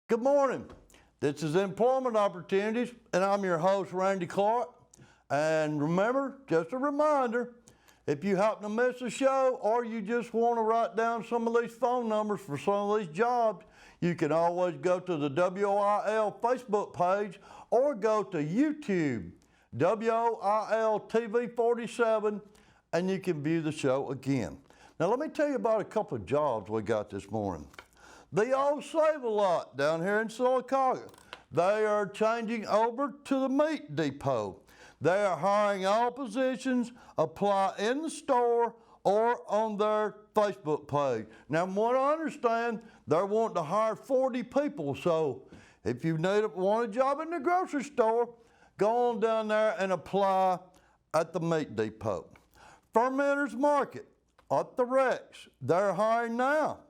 Good morning. This is Employment Opportunities, and I'm your host, Randy Clark. And remember, just a reminder, if you happen to miss a show or you just want to write down some of these phone numbers for some of these jobs, you can always go to the WOIL Facebook page or go to YouTube, WOIL TV 47, and you can view the show again. Now, let me tell you about a couple of jobs we got this morning. The old Save-A-Lot down here in Sylacauga. They are changing over to the meat depot. They are hiring all positions, apply in the store or on their Facebook page. Now, from what I understand, they're wanting to hire 40 people. So if you want a job in the grocery store, go on down there and apply at the meat depot. Fermenters Market at the Rex, they're hiring now.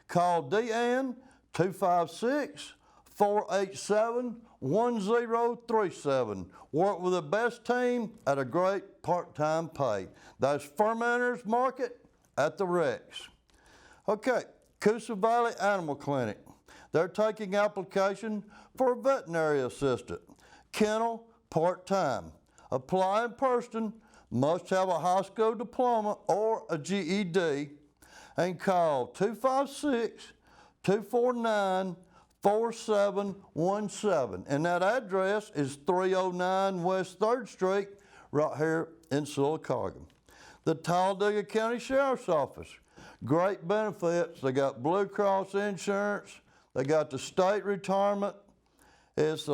Call Deanne 256-487-1037. Work with the best team at a great part-time pay. That's Fermenters Market at the Rex. Okay, Coosa Valley Animal Clinic. They're taking application for a veterinary assistant. Kennel, part-time. Apply in person, must have a high school diploma or a GED, and call 256-249-4717. And that address is 309 West 3rd Street, right here in Sylacauga. The Talladega County Sheriff's Office. Great benefits. They got Blue Cross insurance. They got the state retirement. It's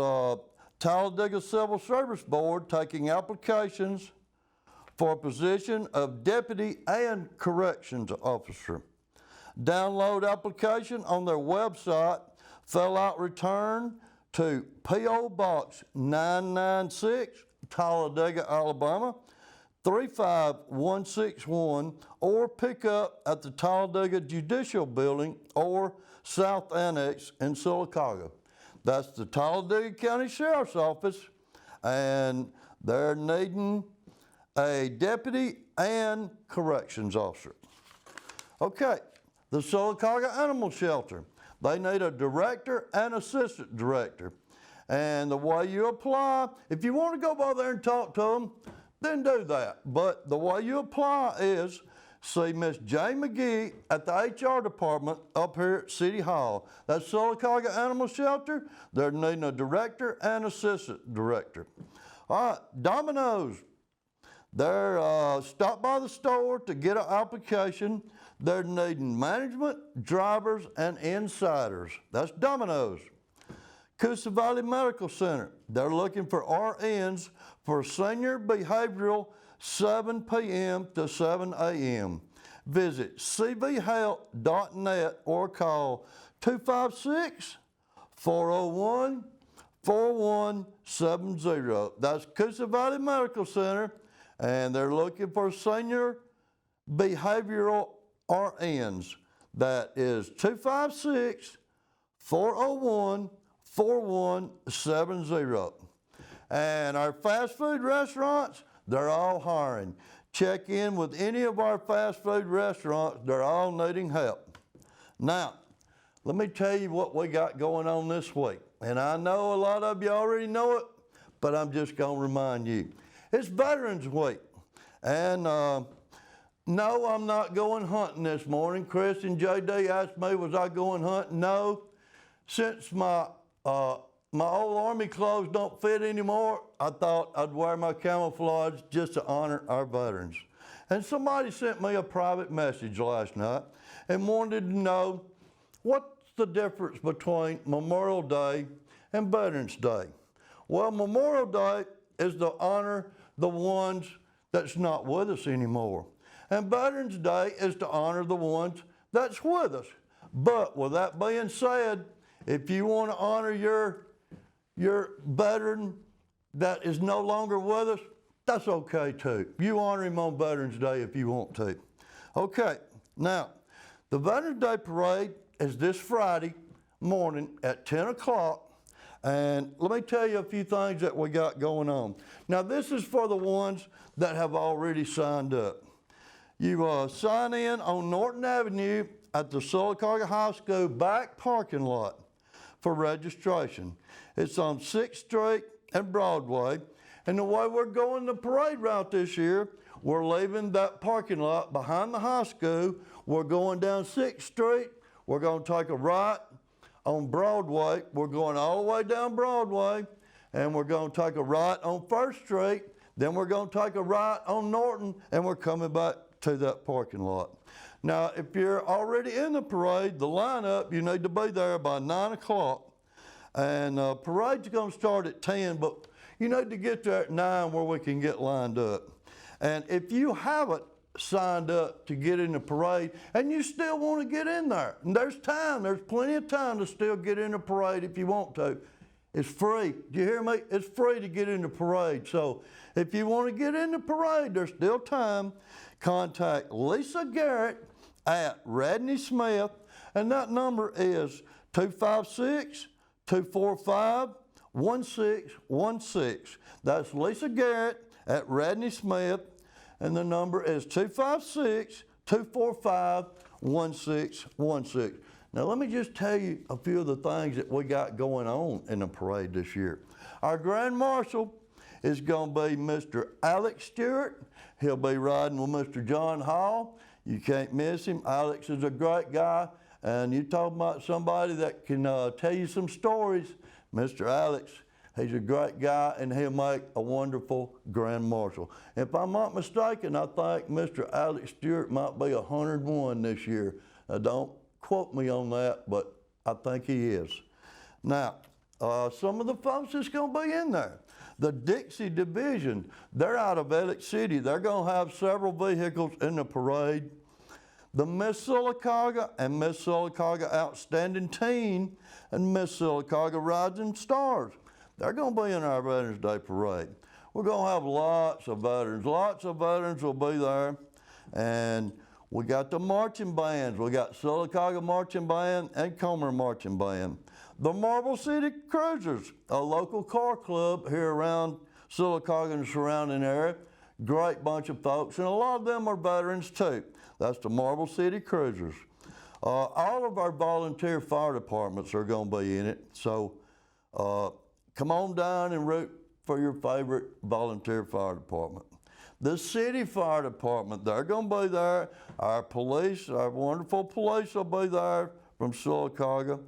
Talladega Civil Service Board taking applications for a position of deputy and corrections officer. Download application on their website, fill out return to P.O. Box 996, Talladega, Alabama, 35161, or pick up at the Talladega Judicial Building or South Annex in Sylacauga. That's the Talladega County Sheriff's Office, and they're needing a deputy and corrections officer. Okay, the Sylacauga Animal Shelter. They need a director and assistant director. And the way you apply, if you want to go by there and talk to them, then do that. But the way you apply is see Miss Jay McGee at the HR department up here at City Hall. That's Sylacauga Animal Shelter. They're needing a director and assistant director. All right, Domino's. They're stop by the store to get an application. They're needing management, drivers, and insiders. That's Domino's. Coosa Valley Medical Center. They're looking for RNs for senior behavioral 7 p.m. to 7 a.m. Visit cvhealth.net or call 256-401-4170. That's Coosa Valley Medical Center. And they're looking for senior behavioral RNs. That is 256-401-4170. And our fast food restaurants, they're all hiring. Check in with any of our fast food restaurants. They're all needing help. Now, let me tell you what we got going on this week. And I know a lot of you already know it, but I'm just going to remind you. It's Veterans Week, and no, I'm not going hunting this morning. Chris and JD asked me, was I going hunting? No. Since my old Army clothes don't fit anymore, I thought I'd wear my camouflage just to honor our veterans. And somebody sent me a private message last night and wanted to know what's the difference between Memorial Day and Veterans Day. Well, Memorial Day is to honor the ones that's not with us anymore. And Veterans Day is to honor the ones that's with us. But with that being said, if you want to honor your veteran that is no longer with us, that's okay too. You honor him on Veterans Day if you want to. Okay, now, the Veterans Day Parade is this Friday morning at 10 o'clock. And let me tell you a few things that we got going on. Now, this is for the ones that have already signed up. You sign in on Norton Avenue at the Sylacauga High School back parking lot. for registration. It's on 6th Street and Broadway. And the way we're going the parade route this year, we're leaving that parking lot behind the high school. We're going down 6th Street. We're going to take a right on Broadway. We're going all the way down Broadway, and we're going to take a right on 1st Street. Then we're going to take a right on Norton, and we're coming back to that parking lot. Now, if you're already in the parade, the lineup, you need to be there by 9 o'clock. And parade's going to start at 10, but you need to get there at 9 where we can get lined up. And if you haven't signed up to get in the parade and you still want to get in there, and there's plenty of time to still get in the parade if you want to. It's free. Do you hear me? It's free to get in the parade. So if you want to get in the parade, there's still time. Contact Lisa Garrett at Radney Smith, and that number is 256-245-1616. That's Lisa Garrett at Radney Smith, and the number is 256-245-1616. Now let me just tell you a few of the things that we got going on in the parade this year. Our Grand Marshal is going to be Mr. Alex Stewart. He'll be riding with Mr. John Hall. You can't miss him. Alex is a great guy, and you talk about somebody that can tell you some stories. Mr. Alex, he's a great guy, and he'll make a wonderful Grand Marshal. If I'm not mistaken, I think Mr. Alex Stewart might be 101 this year. Now, don't quote me on that, but I think he is. Now, some of the folks that's going to be in there. The Dixie Division, they're out of Elliott City. They're going to have several vehicles in the parade. The Miss Sylacauga and Miss Sylacauga Outstanding Teen and Miss Sylacauga Rising Stars, they're going to be in our Veterans Day Parade. We're going to have lots of veterans. Lots of veterans will be there. And we got the marching bands. We got Sylacauga Marching Band and Comer Marching Band. The Marble City Cruisers, a local car club here around Sylacauga and the surrounding area. Great bunch of folks, and a lot of them are veterans too. That's the Marble City Cruisers. All of our volunteer fire departments are going to be in it, so come on down and root for your favorite volunteer fire department. The city fire department, they're going to be there. Our police, our wonderful police will be there from Sylacauga.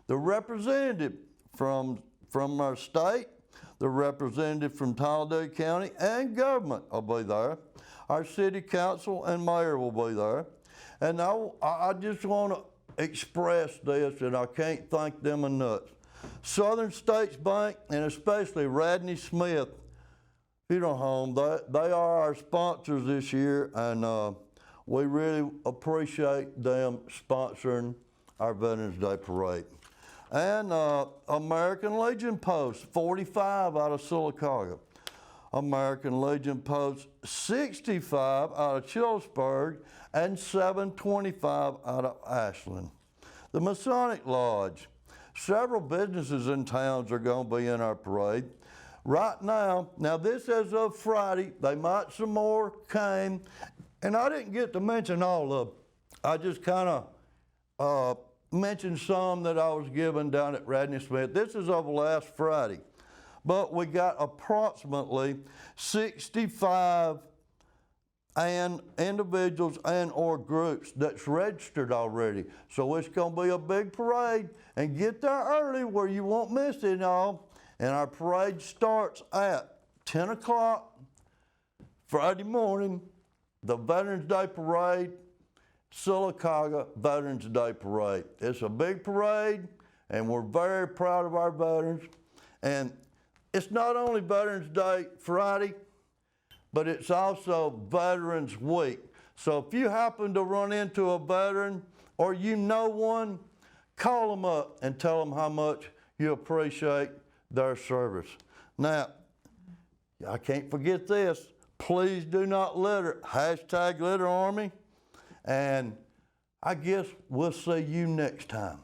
The representative from our state, the representative from Talladega County and government will be there. Our city council and mayor will be there. And I just want to express this, and I can't thank them enough. Southern States Bank, and especially Radney Smith Funeral Home, they are our sponsors this year, and we really appreciate them sponsoring our Veterans Day Parade. And American Legion Post, 45 out of Sylacauga. American Legion Post, 65 out of Childersburg, and 725 out of Ashland. The Masonic Lodge. Several businesses in towns are going to be in our parade. Right now this is of Friday, they might some more came, and I didn't get to mention all of them. I just kind of mentioned some that I was given down at Radney Smith. This is of last Friday. But we got approximately 65 individuals and or groups that's registered already. So it's going to be a big parade, and get there early where you won't miss it all. And our parade starts at 10 o'clock Friday morning, the Veterans Day Parade, Sylacauga Veterans Day Parade. It's a big parade, and we're very proud of our veterans. And it's not only Veterans Day Friday, but it's also Veterans Week. So if you happen to run into a veteran or you know one, call them up and tell them how much you appreciate their service. Now, I can't forget this. Please do not litter. #LitterArmy. And I guess we'll see you next time.